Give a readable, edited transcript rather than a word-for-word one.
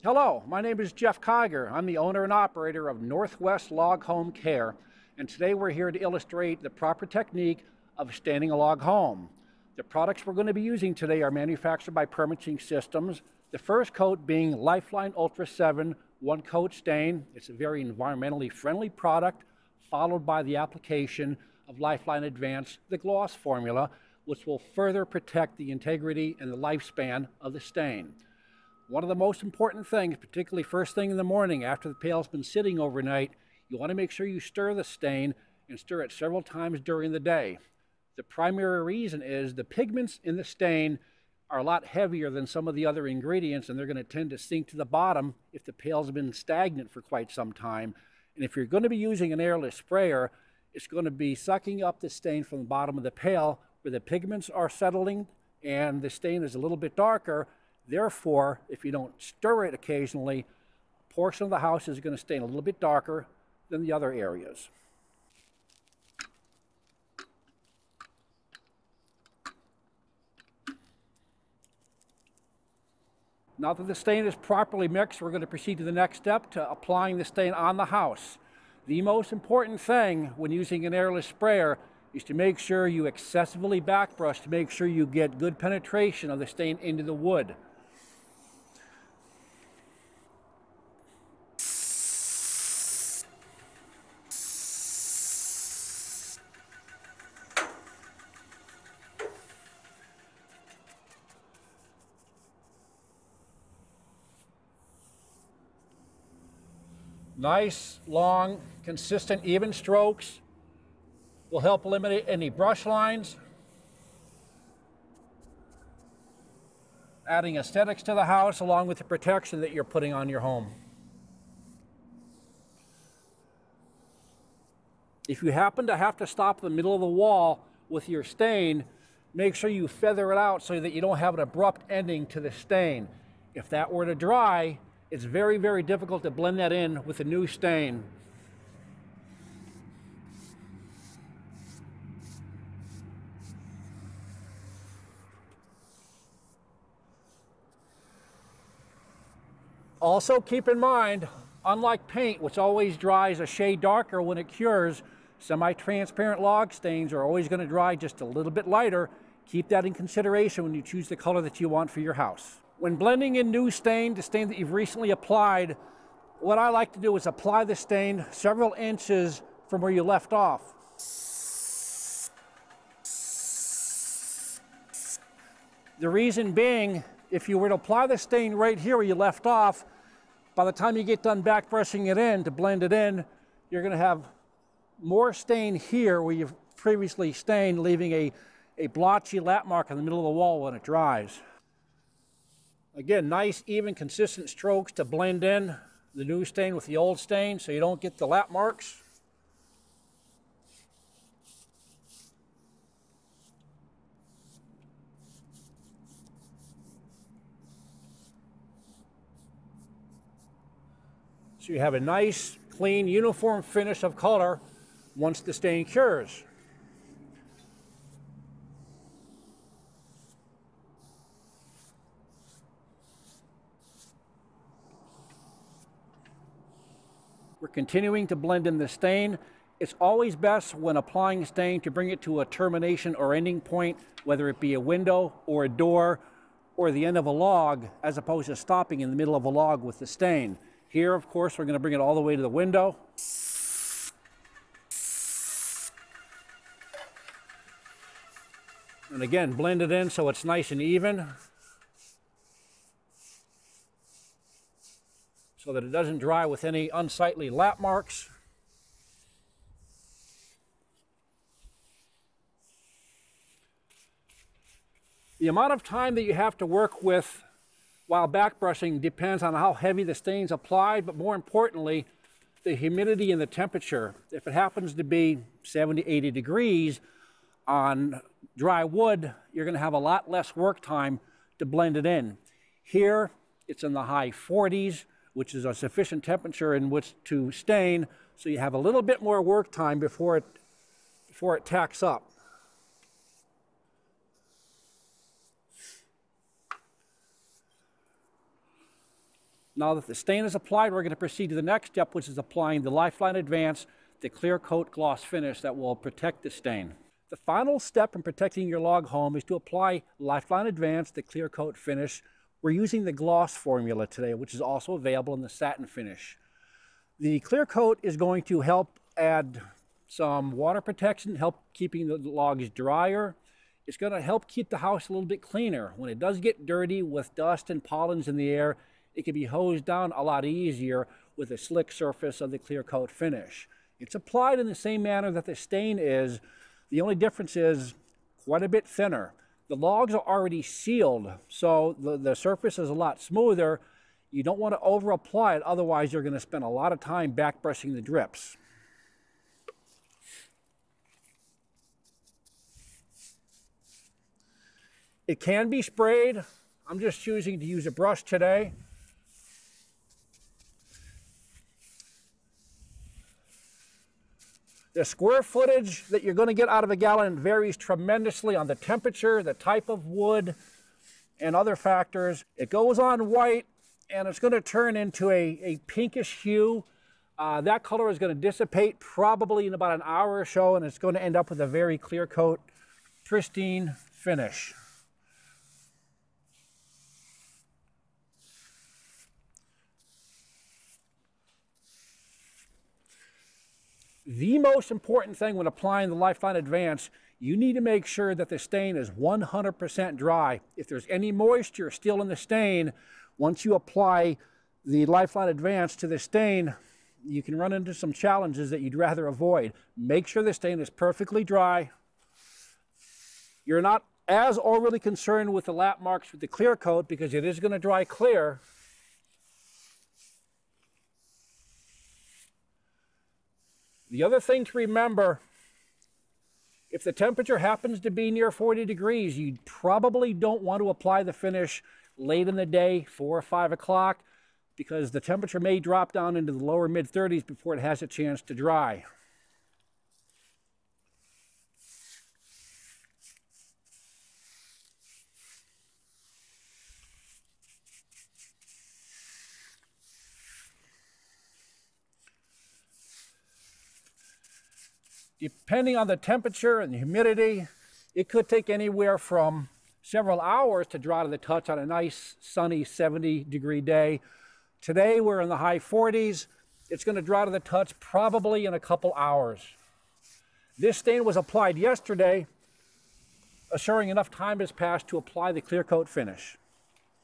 Hello, my name is Jeff Kiger. I'm the owner and operator of Northwest Log Home Care, and today we're here to illustrate the proper technique of staining a log home. The products we're going to be using today are manufactured by Perma-Chink systems. The first coat being Lifeline Ultra 7 one-coat stain. It's a very environmentally friendly product, followed by the application of Lifeline Advance, the gloss formula, which will further protect the integrity and the lifespan of the stain. One of the most important things, particularly first thing in the morning after the pail's been sitting overnight, you want to make sure you stir the stain and stir it several times during the day. The primary reason is the pigments in the stain are a lot heavier than some of the other ingredients, and they're going to tend to sink to the bottom if the pail's been stagnant for quite some time. And if you're going to be using an airless sprayer, it's going to be sucking up the stain from the bottom of the pail where the pigments are settling and the stain is a little bit darker. Therefore, if you don't stir it occasionally, a portion of the house is going to stain a little bit darker than the other areas. Now that the stain is properly mixed, we're going to proceed to the next step, to applying the stain on the house. The most important thing when using an airless sprayer is to make sure you excessively backbrush to make sure you get good penetration of the stain into the wood. Nice, long, consistent, even strokes will help eliminate any brush lines, adding aesthetics to the house along with the protection that you're putting on your home. If you happen to have to stop in the middle of the wall with your stain, make sure you feather it out so that you don't have an abrupt ending to the stain. If that were to dry, it's very, very difficult to blend that in with a new stain. Also keep in mind, unlike paint, which always dries a shade darker when it cures, semi-transparent log stains are always going to dry just a little bit lighter. Keep that in consideration when you choose the color that you want for your house. When blending in new stain, the stain that you've recently applied, what I like to do is apply the stain several inches from where you left off. The reason being, if you were to apply the stain right here where you left off, by the time you get done back brushing it in to blend it in, you're going to have more stain here where you've previously stained, leaving a blotchy lap mark in the middle of the wall when it dries. Again, nice, even, consistent strokes to blend in the new stain with the old stain so you don't get the lap marks. So you have a nice, clean, uniform finish of color once the stain cures. We're continuing to blend in the stain. It's always best when applying stain to bring it to a termination or ending point, whether it be a window or a door or the end of a log, as opposed to stopping in the middle of a log with the stain. Here, of course, we're going to bring it all the way to the window. And again, blend it in so it's nice and even, so that it doesn't dry with any unsightly lap marks. The amount of time that you have to work with while back brushing depends on how heavy the stain's applied, but more importantly, the humidity and the temperature. If it happens to be 70, 80 degrees on dry wood, you're going to have a lot less work time to blend it in. Here, it's in the high 40s, which is a sufficient temperature in which to stain, so you have a little bit more work time before it tacks up. Now that the stain is applied, we're going to proceed to the next step, which is applying the Lifeline Advance, the clear coat gloss finish that will protect the stain. The final step in protecting your log home is to apply Lifeline Advance, the clear coat finish. We're using the gloss formula today, which is also available in the satin finish. The clear coat is going to help add some water protection, help keeping the logs drier. It's going to help keep the house a little bit cleaner. When it does get dirty with dust and pollens in the air, it can be hosed down a lot easier with a slick surface of the clear coat finish. It's applied in the same manner that the stain is. The only difference is quite a bit thinner. The logs are already sealed, so the surface is a lot smoother. You don't want to over apply it, otherwise you're going to spend a lot of time back brushing the drips. It can be sprayed. I'm just choosing to use a brush today. The square footage that you're going to get out of a gallon varies tremendously on the temperature, the type of wood, and other factors. It goes on white, and it's going to turn into a pinkish hue. That color is going to dissipate probably in about an hour or so, and it's going to end up with a very clear coat, pristine finish. The most important thing when applying the Lifeline Advance, you need to make sure that the stain is 100% dry. If there's any moisture still in the stain, once you apply the Lifeline Advance to the stain, you can run into some challenges that you'd rather avoid. Make sure the stain is perfectly dry. You're not as overly concerned with the lap marks with the clear coat because it is going to dry clear. The other thing to remember, if the temperature happens to be near 40 degrees, you probably don't want to apply the finish late in the day, 4 or 5 o'clock, because the temperature may drop down into the lower mid-30s before it has a chance to dry. Depending on the temperature and the humidity, it could take anywhere from several hours to dry to the touch on a nice sunny 70-degree day. Today we're in the high 40s. It's going to dry to the touch probably in a couple hours. This stain was applied yesterday, assuring enough time has passed to apply the clear coat finish.